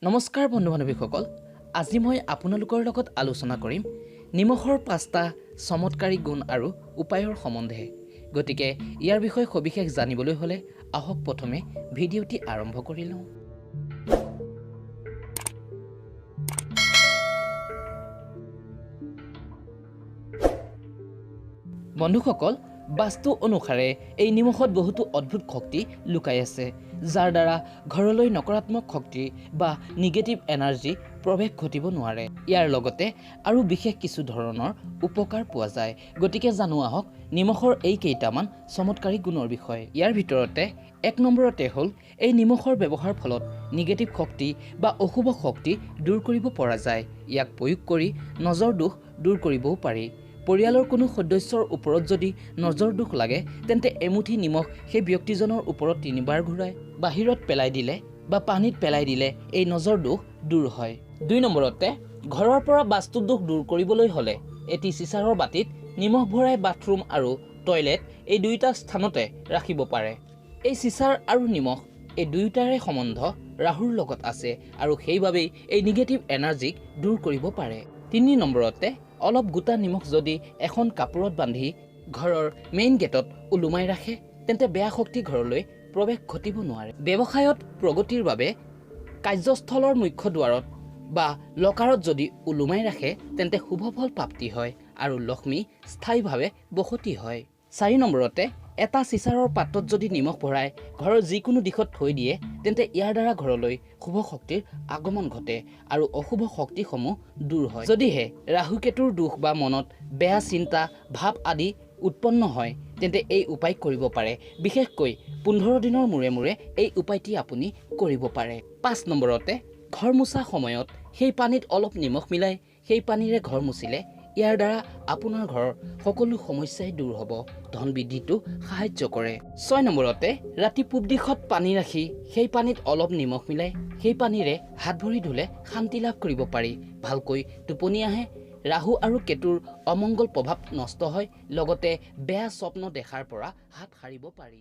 নমস্কাৰ বন্ধু বান্ধৱীসকল, আজি মই আপোনালোকৰ লগত আলোচনা কৰিম নিমখৰ 5টা চমৎকাৰী গুণ আৰু উপায়ৰ সম্বন্ধে। গতিকে ইয়াৰ বিষয়ে সবিশেষ জানিবলৈ হ'লে আহক প্ৰথমে ভিডিঅ'টি আৰম্ভ কৰি লওঁ। বন্ধুসকল, বাস্তু অনুসাৰে এই নিমখত বহুতো অদ্ভুত শক্তি লুকাই আছে, যাৰ দ্বাৰা ঘৰলৈ নকাৰাত্মক শক্তি বা নিগেটিভ এনাৰ্জি প্ৰৱেশ ঘটিব নোৱাৰে। ইয়াৰ লগতে আৰু বিশেষ কিছু ধৰণৰ উপকাৰ পোৱা যায়। গতিকে জানো আহক নিমখৰ এই কেইটামান চমৎকাৰী গুণৰ বিষয়ে। ইয়াৰ ভিতৰতে 1 নম্বৰতে হ'ল এই নিমখৰ ব্যৱহাৰ ফলত নিগেটিভ শক্তি বা অশুভ শক্তি দূৰ কৰিব পৰা যায়। ইয়াক প্ৰয়োগ কৰি নজৰ দোষ দূৰ কৰিবও পাৰি। পৰিয়ালৰ কোনো সদস্যৰ ওপৰত যদি নজৰ দোষ লাগে তেন্তে এমুঠি নিমখ সেই ব্যক্তিজনৰ ওপৰত 3বাৰ ঘূৰাই বাহিৰত পেলাই দিলে বা পানীত পেলাই দিলে এই নজৰ দোষ দূৰ হয়। 2 নম্বৰতে ঘৰৰ পৰা বাস্তু দোষ দূৰ কৰিবলৈ হ'লে এটি চিচাৰৰ বাটিত নিমখ ভৰাই বাথৰুম আৰু টয়লেট এই দুয়োটা স্থানতে ৰাখিব পাৰে। এই চিচাৰ আৰু নিমখ এই দুয়োটাৰে সম্বন্ধ ৰাহুৰ লগত আছে আৰু সেইবাবেই এই নিগেটিভ এনাৰ্জিক দূৰ কৰিব পাৰে। 3 নম্বৰতে অলপ গোটা নিমখ যদি এখন কাপোৰত বান্ধি ঘৰৰ মেইন গেটত ওলোমাই ৰাখে তেন্তে বেয়া শক্তি ঘৰলৈ প্ৰৱেশ ঘটিব নোৱাৰে। ব্যৱসায়ত প্ৰগতিৰ বাবে কাৰ্যস্থলৰ মুখ্য দুৱাৰত বা লকাৰত যদি ওলোমাই ৰাখে তেন্তে শুভ ফল প্ৰাপ্তি হয় আৰু লক্ষ্মী স্থায়ীভাৱে বসতি হয়। 4 নম্বৰতে এটা চিচাৰৰ পাত্ৰত যদি নিমখ ভৰাই ঘৰৰ যিকোনো দিশত থৈ দিয়ে তেন্তে ইয়াৰ দ্বাৰা ঘৰলৈ শুভ শক্তিৰ আগমন ঘটে আৰু অশুভ শক্তিসমূহ দূৰ হয়। যদিহে ৰাহুকেতুৰ দোষ বা মনত বেয়া চিন্তা ভাৱ আদি উৎপন্ন হয় তেন্তে এই উপায় কৰিব পাৰে। বিশেষকৈ 15 দিনৰ মূৰে মূৰে এই উপায়টি আপুনি কৰিব পাৰে। 5 নম্বৰতে ঘৰ মোচা সময়ত সেই পানীত অলপ নিমখ মিলাই সেই পানীৰে ঘৰ মুচিলে ইয়াৰ দ্বাৰা আপোনাৰ ঘৰৰ সকলো সমস্যাই দূৰ হ'ব, ধন বৃদ্ধিটো সাহায্য কৰে। 6 নম্বৰতে ৰাতি পূব দিশত পানী ৰাখি সেই পানীত অলপ নিমখ মিলাই সেই পানীৰে হাত ভৰি ধুলে শান্তি লাভ কৰিব পাৰি, ভালকৈ টোপনি আহে, ৰাহু আৰু কেতুৰ অমংগল প্ৰভাৱ নষ্ট হয়, লগতে বেয়া স্বপ্ন দেখাৰ পৰা হাত সাৰিব পাৰি।